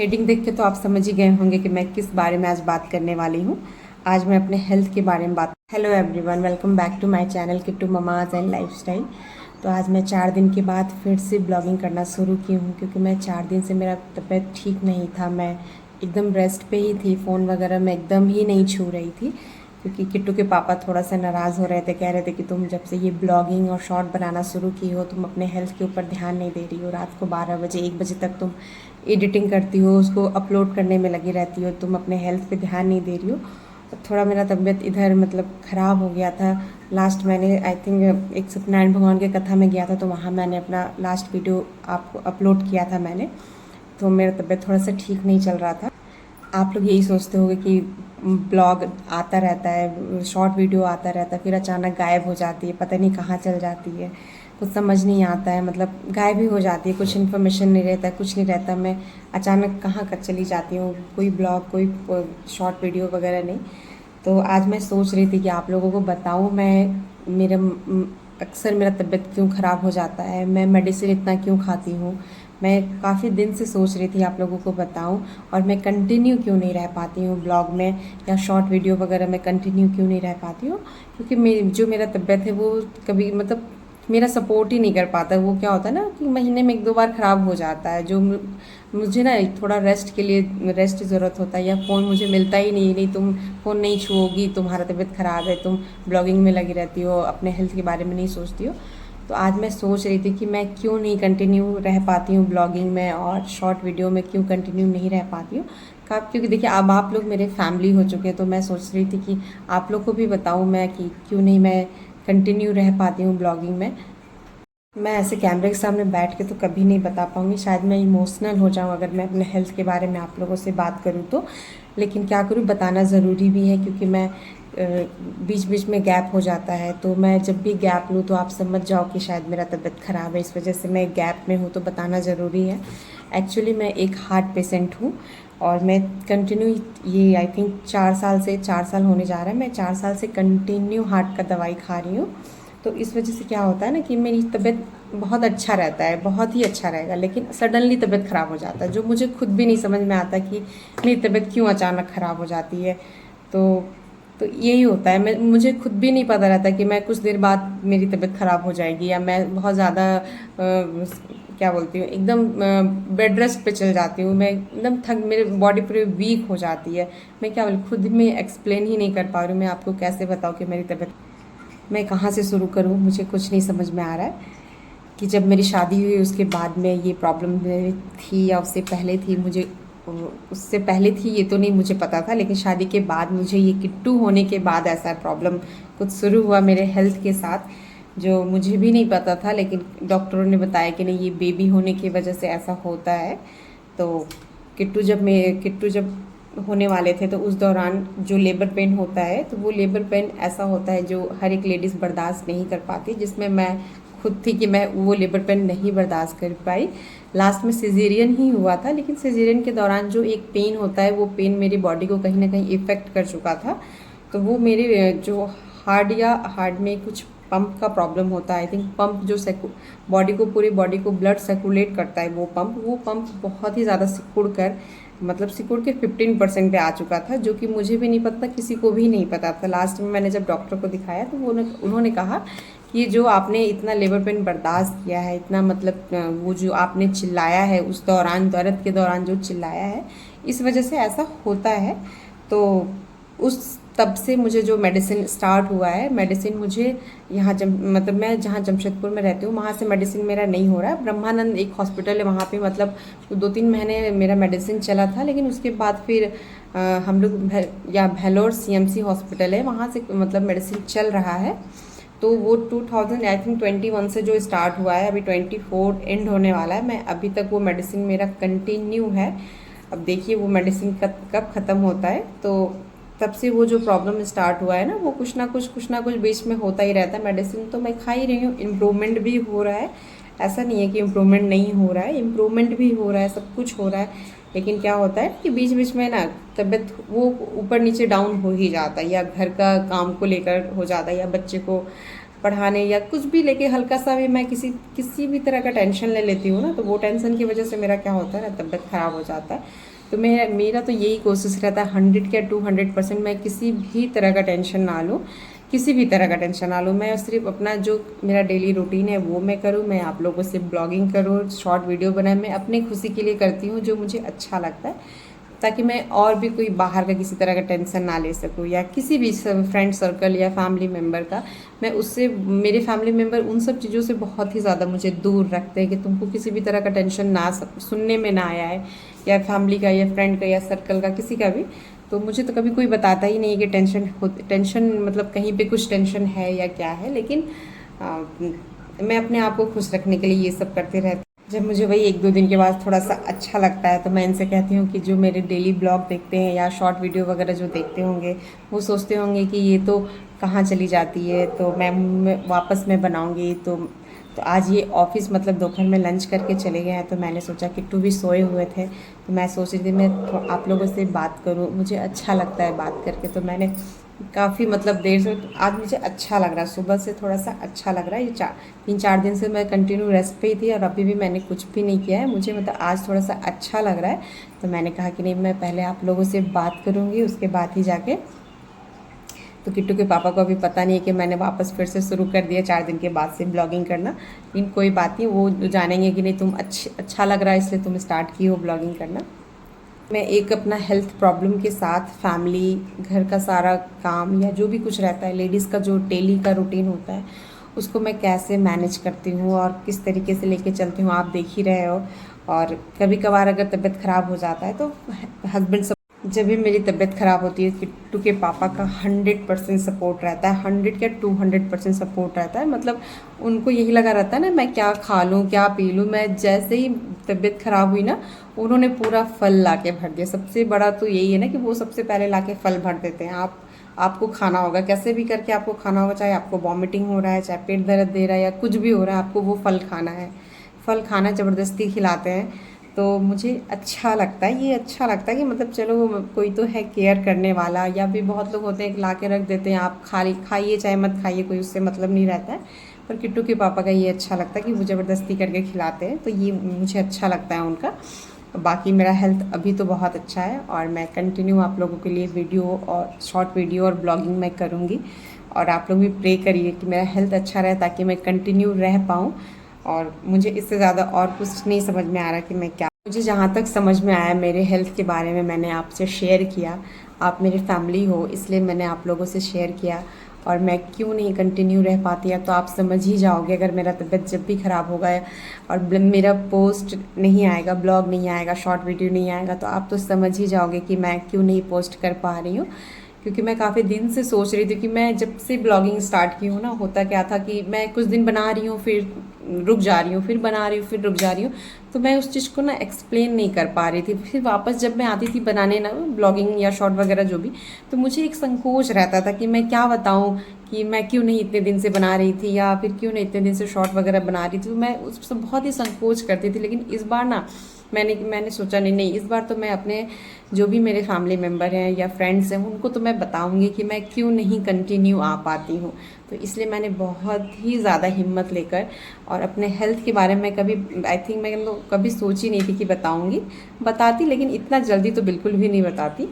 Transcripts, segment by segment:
Heading देख के तो आप समझ ही गए होंगे कि मैं किस बारे में आज बात करने वाली हूँ। आज मैं अपने हेल्थ के बारे में बात। Hello everyone, welcome back to my channel Kittu mama's and lifestyle. तो आज मैं 4 दिन के बाद फिर से ब्लॉगिंग करना शुरू की हूँ, क्योंकि मैं 4 दिन से मेरा तबीयत ठीक नहीं था। मैं एकदम रेस्ट पे ही थी, फ़ोन वगैरह मैं एकदम ही नहीं छू रही थी, क्योंकि किट्टू के पापा थोड़ा सा नाराज़ हो रहे थे। कह रहे थे कि तुम जब से ये ब्लॉगिंग और शॉर्ट बनाना शुरू की हो, तुम अपने हेल्थ के ऊपर ध्यान नहीं दे रही हो। रात को 12 बजे 1 बजे तक तुम एडिटिंग करती हो, उसको अपलोड करने में लगी रहती हो, तुम अपने हेल्थ पे ध्यान नहीं दे रही हो। थोड़ा मेरा तबीयत इधर मतलब ख़राब हो गया था। लास्ट मैंने आई थिंक एक सत्यनारायण भगवान के कथा में गया था, तो वहाँ मैंने अपना लास्ट वीडियो आपको अपलोड किया था मैंने। तो मेरा तबीयत थोड़ा सा ठीक नहीं चल रहा था। आप लोग यही सोचते होंगे कि ब्लॉग आता रहता है, शॉर्ट वीडियो आता रहता है, फिर अचानक गायब हो जाती है, पता नहीं कहाँ चल जाती है, कुछ समझ नहीं आता है। मतलब गायब ही हो जाती है, कुछ इन्फॉर्मेशन नहीं रहता, कुछ नहीं रहता। मैं अचानक कहाँ कर चली जाती हूँ, कोई ब्लॉग कोई शॉर्ट वीडियो वगैरह नहीं। तो आज मैं सोच रही थी कि आप लोगों को बताऊँ मैं मेरे अक्सर मेरा तबीयत क्यों ख़राब हो जाता है, मैं मेडिसिन इतना क्यों खाती हूँ। मैं काफ़ी दिन से सोच रही थी आप लोगों को बताऊं, और मैं कंटिन्यू क्यों नहीं रह पाती हूँ ब्लॉग में या शॉर्ट वीडियो वगैरह में कंटिन्यू क्यों नहीं रह पाती हूँ। क्योंकि मेरा तबीयत है वो कभी मतलब मेरा सपोर्ट ही नहीं कर पाता। वो क्या होता है ना कि महीने में 1-2 बार ख़राब हो जाता है, जो मुझे ना थोड़ा रेस्ट के लिए रेस्ट की ज़रूरत होता है, या फ़ोन मुझे मिलता ही नहीं। नहीं तुम फ़ोन नहीं छुओगी, तुम्हारा तबीयत ख़राब है, तुम ब्लॉगिंग में लगी रहती हो, अपने हेल्थ के बारे में नहीं सोचती हो। तो आज मैं सोच रही थी कि मैं क्यों नहीं कंटिन्यू रह पाती हूँ ब्लॉगिंग में और शॉर्ट वीडियो में, क्यों कंटिन्यू नहीं रह पाती हूँ। क्योंकि देखिए अब आप लोग मेरे फैमिली हो चुके हैं, तो मैं सोच रही थी कि आप लोग को भी बताऊँ मैं कि क्यों नहीं मैं कंटिन्यू रह पाती हूँ ब्लॉगिंग में। मैं ऐसे कैमरे के सामने बैठ के तो कभी नहीं बता पाऊँगी, शायद मैं इमोशनल हो जाऊँ अगर मैं अपने हेल्थ के बारे में आप लोगों से बात करूँ तो। लेकिन क्या करूँ, बताना ज़रूरी भी है, क्योंकि मैं बीच बीच में गैप हो जाता है। तो मैं जब भी गैप लूँ तो आप समझ जाओ कि शायद मेरा तबीयत ख़राब है, इस वजह से मैं गैप में हूँ, तो बताना ज़रूरी है। एक्चुअली मैं एक हार्ट पेशेंट हूँ, और मैं कंटिन्यू ये आई थिंक 4 साल होने जा रहा है, मैं 4 साल से कंटिन्यू हार्ट का दवाई खा रही हूँ। तो इस वजह से क्या होता है ना कि मेरी तबीयत बहुत अच्छा रहता है, बहुत ही अच्छा रहेगा, लेकिन सडनली तबीयत ख़राब हो जाता है, जो मुझे खुद भी नहीं समझ में आता कि मेरी तबीयत क्यों अचानक ख़राब हो जाती है। तो तो यही होता है, मुझे खुद भी नहीं पता रहता कि मैं कुछ देर बाद मेरी तबीयत ख़राब हो जाएगी, या मैं बहुत ज़्यादा क्या बोलती हूँ एकदम बेड रेस्ट पे चल जाती हूँ, मैं एकदम थक, मेरी बॉडी पूरी वीक हो जाती है। मैं क्या बोलूँ, खुद में एक्सप्लेन ही नहीं कर पा रही हूँ। मैं आपको कैसे बताऊँ कि मेरी तबीयत, मैं कहाँ से शुरू करूँ, मुझे कुछ नहीं समझ में आ रहा है। कि जब मेरी शादी हुई उसके बाद में ये प्रॉब्लम थी, या उससे पहले थी, मुझे उससे पहले थी ये तो नहीं मुझे पता था, लेकिन शादी के बाद मुझे ये किट्टू होने के बाद ऐसा प्रॉब्लम कुछ शुरू हुआ मेरे हेल्थ के साथ, जो मुझे भी नहीं पता था। लेकिन डॉक्टरों ने बताया कि नहीं, ये बेबी होने की वजह से ऐसा होता है। तो किट्टू जब होने वाले थे, तो उस दौरान जो लेबर पेन होता है, तो वो लेबर पेन ऐसा होता है जो हर एक लेडीज़ बर्दाश्त नहीं कर पाती, जिसमें मैं खुद थी कि मैं वो लेबर पेन नहीं बर्दाश्त कर पाई। लास्ट में सिजेरियन ही हुआ था, लेकिन सिजेरियन के दौरान जो एक पेन होता है, वो पेन मेरी बॉडी को कहीं ना कहीं इफ़ेक्ट कर चुका था। तो वो मेरे जो हार्ट में कुछ पंप का प्रॉब्लम होता है, आई थिंक पंप जो बॉडी को, पूरी बॉडी को ब्लड सर्कुलेट करता है, वो पंप बहुत ही ज़्यादा सिकुड़ के 15% पे आ चुका था, जो कि मुझे भी नहीं पता, किसी को भी नहीं पता था। लास्ट में मैंने जब डॉक्टर को दिखाया तो उन्होंने कहा कि जो आपने इतना लेबर पेन बर्दाश्त किया है, इतना मतलब वो जो आपने चिल्लाया है उस दौरान, दर्द के दौरान जो चिल्लाया है, इस वजह से ऐसा होता है। तो उस तब से मुझे जो मेडिसिन स्टार्ट हुआ है, मेडिसिन मुझे यहाँ मतलब मैं जहाँ जमशेदपुर में रहती हूँ वहाँ से मेडिसिन मेरा नहीं हो रहा है। ब्रह्मानंद एक हॉस्पिटल है, वहाँ पे मतलब 2-3 महीने मेरा मेडिसिन चला था, लेकिन उसके बाद फिर हम लोग या भेलोर सीएमसी हॉस्पिटल है, वहाँ से मतलब मेडिसिन चल रहा है। तो वो 2000 आई थिंक 21 से जो स्टार्ट हुआ है, अभी 24 एंड होने वाला है, मैं अभी तक वो मेडिसिन मेरा कंटिन्यू है। अब देखिए वो मेडिसिन कब ख़त्म होता है। तो तब से वो जो प्रॉब्लम स्टार्ट हुआ है ना, वो कुछ ना कुछ बीच में होता ही रहता है। मेडिसिन तो मैं खा ही रही हूँ, इम्प्रूवमेंट भी हो रहा है, ऐसा नहीं है कि इम्प्रूवमेंट नहीं हो रहा है, इम्प्रूवमेंट भी हो रहा है, सब कुछ हो रहा है। लेकिन क्या होता है कि बीच बीच में ना तबीयत वो ऊपर नीचे डाउन हो ही जाता है, या घर का काम को लेकर हो जाता है, या बच्चे को पढ़ाने या कुछ भी लेके हल्का सा भी मैं किसी भी तरह का टेंशन ले लेती हूँ ना, तो वो टेंशन की वजह से मेरा क्या होता है ना, तबीयत ख़राब हो जाता है। तो मेरा तो यही कोशिश रहता है 100 या 200% मैं किसी भी तरह का टेंशन ना लूँ, किसी भी तरह का टेंशन ना लूँ। मैं सिर्फ अपना जो मेरा डेली रूटीन है वो मैं करूँ, मैं आप लोगों से ब्लॉगिंग करूँ, शॉर्ट वीडियो बनाए, मैं अपनी खुशी के लिए करती हूँ जो मुझे अच्छा लगता है, ताकि मैं और भी कोई बाहर का किसी तरह का टेंशन ना ले सकूँ, या किसी भी फ्रेंड सर्कल या फैमिली मेम्बर का। मैं उससे, मेरे फैमिली मेम्बर उन सब चीज़ों से बहुत ही ज़्यादा मुझे दूर रखते हैं कि तुमको किसी भी तरह का टेंशन ना सुनने में ना आया है, या फैमिली का या फ्रेंड का या सर्कल का किसी का भी। तो मुझे तो कभी कोई बताता ही नहीं कि टेंशन मतलब कहीं पे कुछ टेंशन है या क्या है। लेकिन मैं अपने आप को खुश रखने के लिए ये सब करते रहती हूँ। जब मुझे वही 1-2 दिन के बाद थोड़ा सा अच्छा लगता है तो मैं इनसे कहती हूँ कि जो मेरे डेली ब्लॉग देखते हैं या शॉर्ट वीडियो वगैरह जो देखते होंगे, वो सोचते होंगे कि ये तो कहाँ चली जाती है, तो मैं वापस मैं बनाऊँगी। तो आज ये ऑफिस मतलब दोपहर में लंच करके चले गए हैं, तो मैंने सोचा किट्टू भी सोए हुए थे, तो मैं सोच रही थी मैं आप लोगों से बात करूँ, मुझे अच्छा लगता है बात करके। तो मैंने काफ़ी मतलब देर से, आज मुझे अच्छा लग रहा है, सुबह से थोड़ा सा अच्छा लग रहा है। ये 3-4 दिन से मैं कंटिन्यू रेस्ट पे ही थी और अभी भी मैंने कुछ भी नहीं किया है, मुझे मतलब आज थोड़ा सा अच्छा लग रहा है। तो मैंने कहा कि नहीं, मैं पहले आप लोगों से बात करूँगी, उसके बाद ही जाके। तो किट्टू के पापा को अभी पता नहीं है कि मैंने वापस फिर से शुरू कर दिया 4 दिन के बाद से ब्लॉगिंग करना, लेकिन कोई बात नहीं, वो जानेंगे कि नहीं तुम अच्छा लग रहा है इसलिए तुम स्टार्ट की हो ब्लॉगिंग करना। मैं एक अपना हेल्थ प्रॉब्लम के साथ फैमिली, घर का सारा काम या जो भी कुछ रहता है, लेडीज़ का जो डेली का रूटीन होता है, उसको मैं कैसे मैनेज करती हूँ और किस तरीके से लेके चलती हूँ, आप देख ही रहे हो। और कभी कभार अगर तबीयत ख़राब हो जाता है तो हस्बैंड सब, जब भी मेरी तबीयत ख़राब होती है, किट्टू के पापा का 100% सपोर्ट रहता है, 100 या 200% सपोर्ट रहता है। मतलब उनको यही लगा रहता है ना, मैं क्या खा लूँ क्या पी लूँ। मैं जैसे ही तबीयत ख़राब हुई ना, उन्होंने पूरा फल ला के भर दिया। सबसे बड़ा तो यही है ना कि वो सबसे पहले ला के फल भर देते हैं। आपको खाना होगा, कैसे भी करके आपको खाना होगा, चाहे आपको वॉमिटिंग हो रहा है, चाहे पेट दर्द दे रहा है या कुछ भी हो रहा है, आपको वो फल खाना है। फल खाना ज़बरदस्ती खिलाते हैं। तो मुझे अच्छा लगता है, ये अच्छा लगता है कि मतलब चलो कोई तो है केयर करने वाला। या भी बहुत लोग होते हैं ला के रख देते हैं, आप खाइए चाहे मत खाइए, कोई उससे मतलब नहीं रहता है। पर किट्टू के पापा का ये अच्छा लगता है कि वो ज़बरदस्ती करके खिलाते हैं, तो ये मुझे अच्छा लगता है उनका। बाकी मेरा हेल्थ अभी तो बहुत अच्छा है और मैं कंटिन्यू आप लोगों के लिए वीडियो और शॉर्ट वीडियो और ब्लॉगिंग मैं करूँगी। और आप लोग भी प्रे करिए कि मेरा हेल्थ अच्छा रहे ताकि मैं कंटिन्यू रह पाऊँ। और मुझे इससे ज़्यादा और कुछ नहीं समझ में आ रहा कि मैं क्या, मुझे जहाँ तक समझ में आया मेरे हेल्थ के बारे में मैंने आपसे शेयर किया। आप मेरी फैमिली हो इसलिए मैंने आप लोगों से शेयर किया। और मैं क्यों नहीं कंटिन्यू रह पाती है तो आप समझ ही जाओगे, अगर मेरा तबीयत जब भी ख़राब होगा और मेरा पोस्ट नहीं आएगा, ब्लॉग नहीं आएगा, शॉर्ट वीडियो नहीं आएगा, तो आप तो समझ ही जाओगे कि मैं क्यों नहीं पोस्ट कर पा रही हूँ। क्योंकि मैं काफ़ी दिन से सोच रही थी कि मैं जब से ब्लॉगिंग स्टार्ट की हूँ ना, होता क्या था कि मैं कुछ दिन बना रही हूँ, फिर रुक जा रही हूँ, फिर बना रही हूँ, फिर रुक जा रही हूँ। तो मैं उस चीज़ को ना एक्सप्लेन नहीं कर पा रही थी। फिर वापस जब मैं आती थी बनाने ना ब्लॉगिंग या शॉर्ट वगैरह जो भी, तो मुझे एक संकोच रहता था कि मैं क्या बताऊँ, कि मैं क्यों नहीं इतने दिन से बना रही थी या फिर क्यों नहीं इतने दिन से शॉर्ट वगैरह बना रही थी। तो मैं उससे बहुत ही संकोच करती थी। लेकिन इस बार ना मैंने सोचा नहीं, इस बार तो मैं अपने जो भी मेरे फैमिली मेम्बर हैं या फ्रेंड्स हैं उनको तो मैं बताऊंगी कि मैं क्यों नहीं कंटिन्यू आ पाती हूँ। तो इसलिए मैंने बहुत ही ज़्यादा हिम्मत लेकर और अपने हेल्थ के बारे में कभी, आई थिंक मैं कभी सोची नहीं थी कि बताती, लेकिन इतना जल्दी तो बिल्कुल भी नहीं बताती।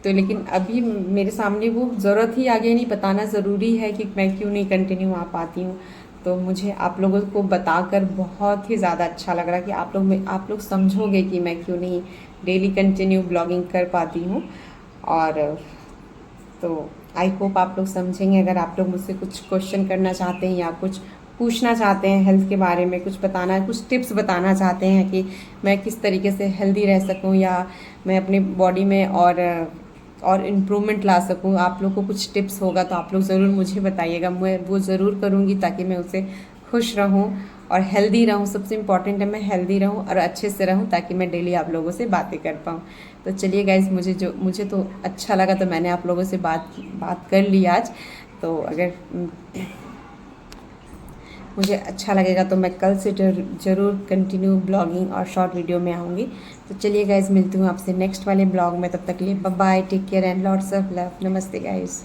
तो लेकिन अभी मेरे सामने वो ज़रूरत ही आ गई, नहीं बताना ज़रूरी है कि मैं क्यों नहीं कंटिन्यू आ पाती हूँ। तो मुझे आप लोगों को बताकर बहुत ही ज़्यादा अच्छा लग रहा है कि आप लोग समझोगे कि मैं क्यों नहीं डेली कंटिन्यू ब्लॉगिंग कर पाती हूँ। और तो आई होप आप लोग समझेंगे। अगर आप लोग मुझसे कुछ क्वेश्चन करना चाहते हैं या कुछ पूछना चाहते हैं हेल्थ के बारे में, कुछ बताना, कुछ टिप्स बताना चाहते हैं कि मैं किस तरीके से हेल्दी रह सकूं या मैं अपनी बॉडी में और इम्प्रूवमेंट ला सकूं, आप लोग को कुछ टिप्स होगा तो आप लोग ज़रूर मुझे बताइएगा। मैं वो ज़रूर करूँगी ताकि मैं उससे खुश रहूँ और हेल्दी रहूँ। सबसे इम्पॉर्टेंट है मैं हेल्दी रहूँ और अच्छे से रहूँ ताकि मैं डेली आप लोगों से बातें कर पाऊँ। तो चलिए गाइस, मुझे तो अच्छा लगा तो मैंने आप लोगों से बात कर ली आज। तो अगर मुझे अच्छा लगेगा तो मैं कल से ज़रूर कंटिन्यू ब्लॉगिंग और शॉर्ट वीडियो में आऊँगी। तो चलिए गाइस, मिलती हूँ आपसे नेक्स्ट वाले ब्लॉग में। तब तक के लिए bye bye, take care and lots of love. नमस्ते गाइस।